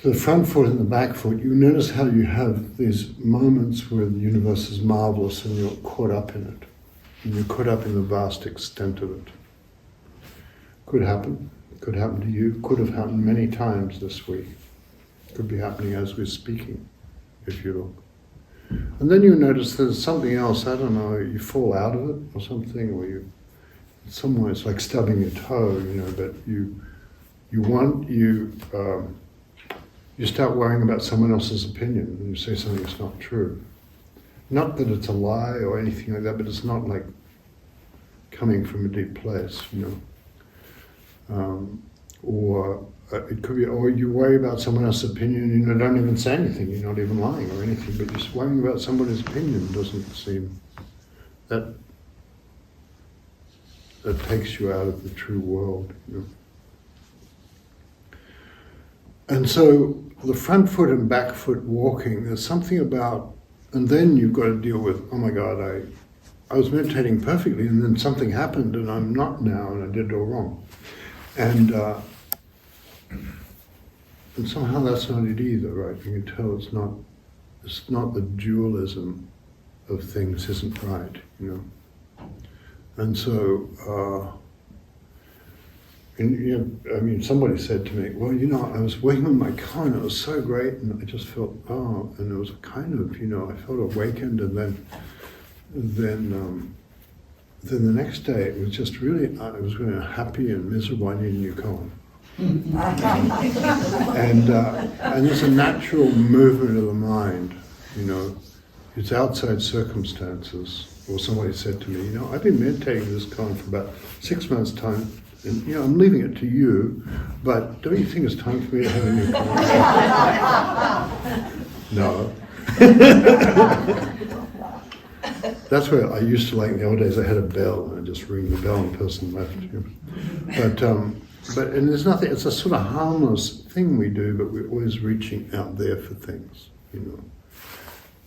So the front foot and the back foot, you notice how you have these moments where the universe is marvelous and you're caught up in it. And you're caught up in the vast extent of it. Could happen to you, could have happened many times this week. Could be happening as we're speaking, if you look. And then you notice there's something else, I don't know, you fall out of it or something, or you, in some way it's like stubbing your toe, but you start worrying about someone else's opinion and you say something that's not true. Not that it's a lie or anything like that, but it's not like coming from a deep place, Or it could be, or you worry about someone else's opinion and you don't even say anything, you're not even lying or anything, but just worrying about somebody's opinion doesn't seem, that takes you out of the true world, And so the front foot and back foot walking, there's something about, and then you've got to deal with, oh my God, I was meditating perfectly and then something happened and I'm not now and I did it all wrong. And somehow that's not it either, right? You can tell it's not the dualism of things isn't right, And so, somebody said to me, well, I was working with my car and it was so great and I just felt, and it was kind of, I felt awakened and then the next day it was just really, I was really happy and miserable, I need a new car. And there's a natural movement of the mind, it's outside circumstances. Or somebody said to me, I've been meditating this kind for about 6 months' time, and I'm leaving it to you, but don't you think it's time for me to have a new car? No. That's where I used to, like in the old days, I had a bell, and I'd just ring the bell and the person left. But there's nothing, it's a sort of harmless thing we do, but we're always reaching out there for things,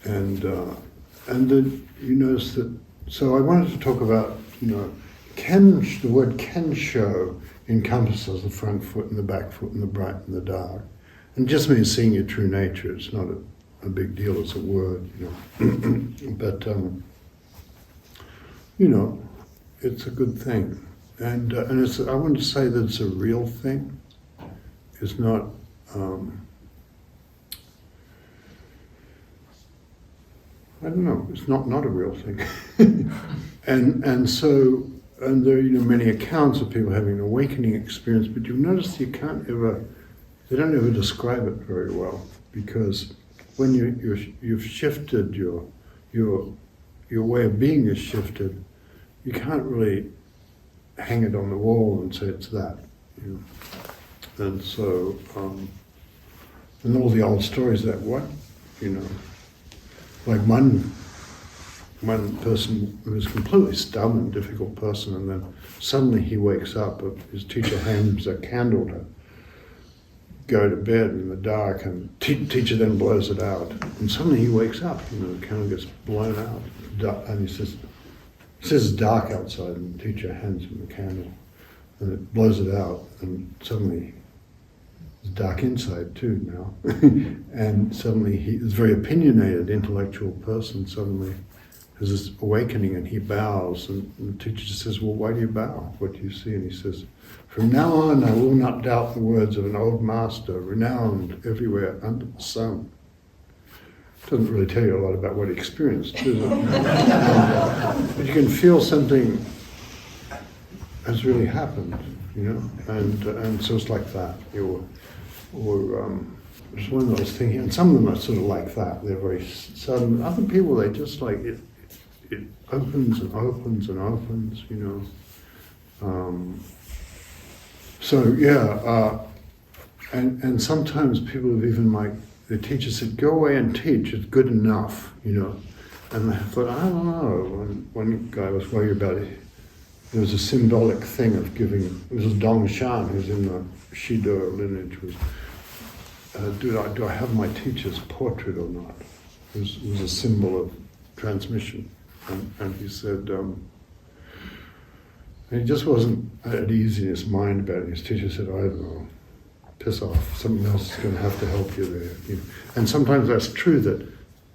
And then you notice that, so I wanted to talk about, the word Kensho encompasses the front foot and the back foot and the bright and the dark. And it just means seeing your true nature. It's not a big deal, it's a word, But, it's a good thing. And I want to say that it's a real thing. It's not, I don't know, it's not a real thing. And there are many accounts of people having an awakening experience, but you notice they don't ever describe it very well, because when you've shifted, your way of being is shifted, you can't really hang it on the wall and say it's that. And so, and all the old stories that what, like one person who was completely stubborn, difficult person, and then suddenly he wakes up, his teacher hands a candle to go to bed in the dark, and teacher then blows it out. And suddenly he wakes up, the candle gets blown out, and he says it's dark outside, and the teacher hands him the candle, and it blows it out, and suddenly it's dark inside too now. And suddenly this very opinionated, intellectual person suddenly has this awakening and he bows, and the teacher just says, well, why do you bow? What do you see? And he says, from now on I will not doubt the words of an old master, renowned everywhere under the sun. Doesn't really tell you a lot about what he experienced, does it? But you can feel something has really happened, and so it's like that. It's one of those things, and some of them are sort of like that. They're very sudden. Other people, they just like it opens and opens and opens, and sometimes people have even the teacher said, go away and teach, it's good enough, And I thought, I don't know. One guy was worried about it. There was a symbolic thing of giving, it was Dong Shan, who's in the Shido lineage, do I have my teacher's portrait or not? It was a symbol of transmission. And he said, and he just wasn't at ease in his mind about it. His teacher said, I don't know. piss off. Something else is going to have to help you there. And sometimes that's true, that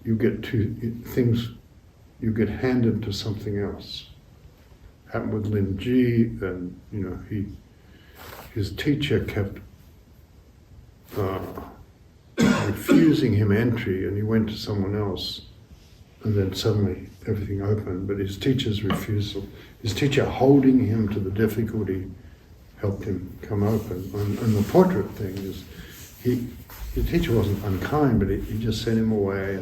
you get you get handed to something else. Happened with Lin Ji, and his teacher kept refusing him entry, and he went to someone else, and then suddenly everything opened. But his teacher's refusal, his teacher holding him to the difficulty, helped him come open. And the portrait thing is, his teacher wasn't unkind, but he just sent him away,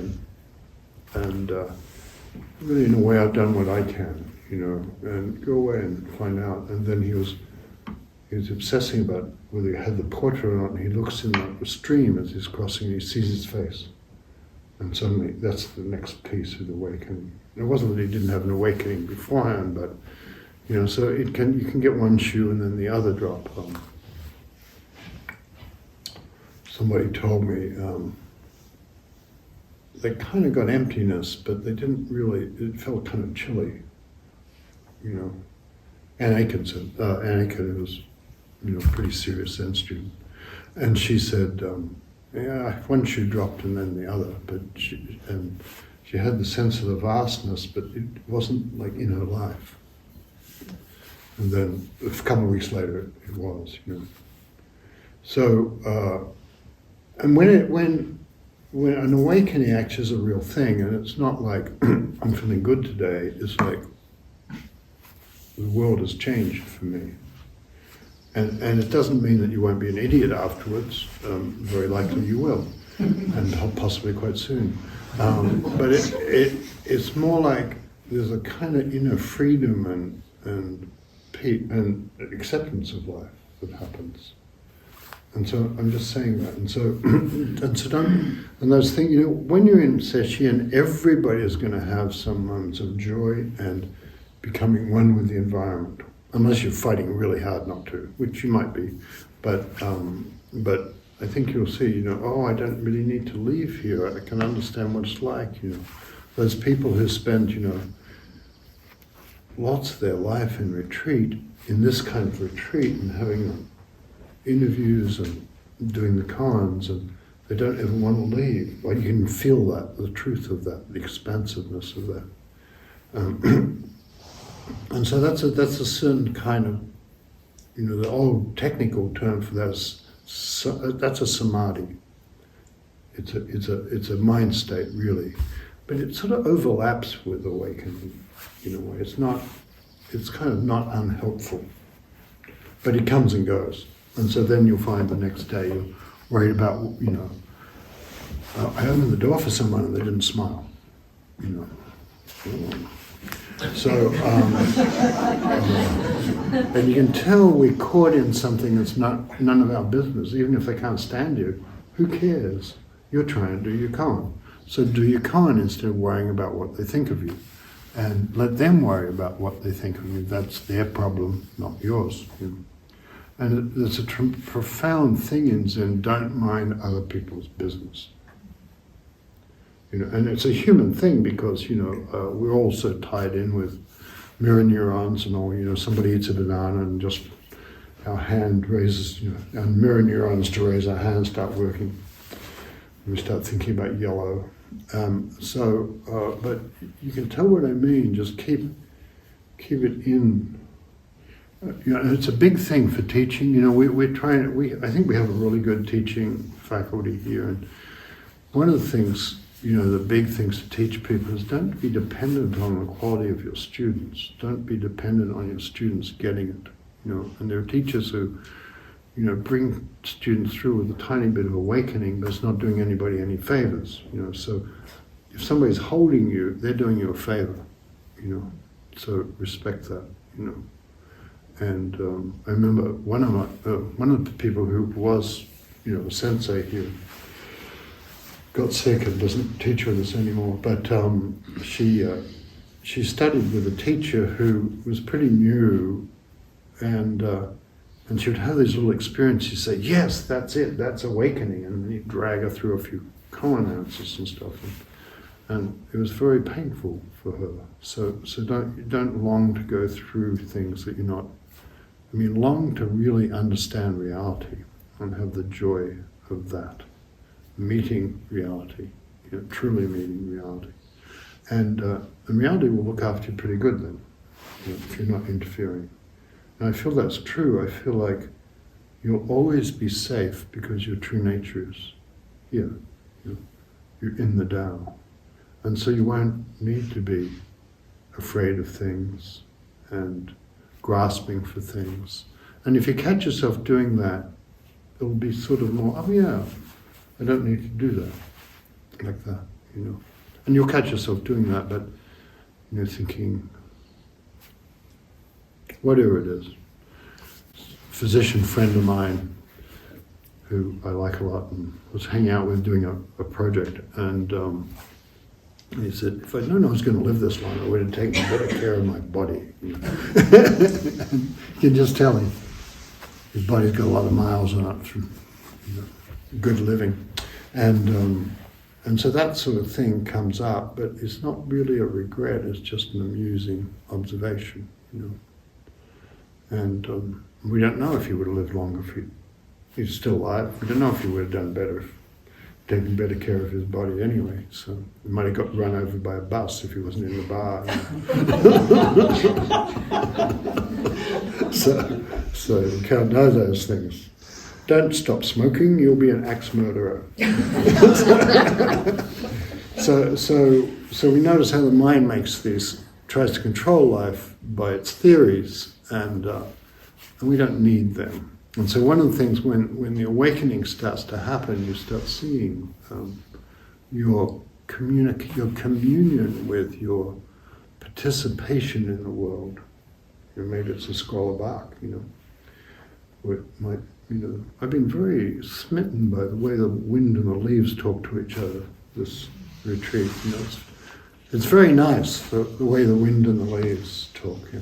and really in a way I've done what I can, and go away and find out. And then he was obsessing about whether he had the portrait or not, and he looks in the stream as he's crossing, and he sees his face. And suddenly that's the next piece of the awakening. It wasn't that he didn't have an awakening beforehand, but so you can get one shoe and then the other drop. Somebody told me they kind of got emptiness, but they didn't really, it felt kind of chilly. Ann Aiken said, Aiken was a pretty serious Zen student, and she said, one shoe dropped and then the other, but she had the sense of the vastness, but it wasn't like in her life. And then a couple of weeks later, it was. So, and when an awakening actually is a real thing, and it's not like I'm feeling good today. It's like the world has changed for me. And it doesn't mean that you won't be an idiot afterwards. Very likely you will, and possibly quite soon. But it's more like there's a kind of inner freedom and acceptance of life that happens. And so I'm just saying that. And so those things, when you're in Sesshin, everybody is going to have some moments of joy and becoming one with the environment. Unless you're fighting really hard not to, which you might be, but I think you'll see, I don't really need to leave here. I can understand what it's like, Those people who spend, lots of their life in retreat, in this kind of retreat, and having interviews and doing the koans, and they don't ever want to leave. Well, you can feel that, the truth of that, the expansiveness of that. And so that's a certain kind of, the old technical term for that is, that's a samadhi. It's a mind state, really, but it sort of overlaps with awakening in a way. It's kind of not unhelpful, but it comes and goes. And so then you'll find the next day you're worried about, I opened the door for someone and they didn't smile, So, and you can tell we're caught in something that's none of our business. Even if they can't stand you, who cares? You're trying to do your koan. So do your koan instead of worrying about what they think of you. And let them worry about what they think of you. That's their problem, not yours. And there's a profound thing in Zen, don't mind other people's business. And it's a human thing because, we're all so tied in with mirror neurons and all, somebody eats a banana and just our hand raises, our mirror neurons to raise our hand start working. We start thinking about yellow. But you can tell what I mean, just keep it in. It's a big thing for teaching. We're trying, I think we have a really good teaching faculty here. And one of the things, the big things to teach people is don't be dependent on the quality of your students. Don't be dependent on your students getting it. And there are teachers who, bring students through with a tiny bit of awakening, but it's not doing anybody any favors. So if somebody's holding you, they're doing you a favor. So respect that. And I remember one of the people who was, a sensei here, got sick and doesn't teach with us anymore. But she studied with a teacher who was pretty new, and she would have these little experiences. Say, "Yes, that's it. That's awakening," and then he'd drag her through a few koan answers and stuff, and it was very painful for her. So don't long to go through things that you're not. Long to really understand reality. and have the joy of that, meeting reality, truly meeting reality. And reality will look after you pretty good then, if you're not interfering. And I feel that's true. I feel like you'll always be safe because your true nature is here. You're in the Tao. And so you won't need to be afraid of things and grasping for things. And if you catch yourself doing that, it'll be sort of more, oh yeah, I don't need to do that, like that, And you'll catch yourself doing that, but, thinking, whatever it is. A physician friend of mine, who I like a lot, and was hanging out with doing a project, and he said, if I'd known I was going to live this long, I would have taken better care of my body. And you can just tell him. His body's got a lot of miles on it from good living. And so that sort of thing comes up, but it's not really a regret, it's just an amusing observation, And we don't know if he would have lived longer if he's still alive. We don't know if he would have done better, if taken better care of his body anyway. So he might have got run over by a bus if he wasn't in the bar. So you can't know those things. Don't stop smoking, you'll be an axe murderer. So we notice how the mind tries to control life by its theories, and we don't need them. And so one of the things when the awakening starts to happen, you start seeing your communion with your participation in the world. Maybe it's a scroll of bark, I've been very smitten by the way the wind and the leaves talk to each other, this retreat. It's very nice, the way the wind and the leaves talk. Yeah.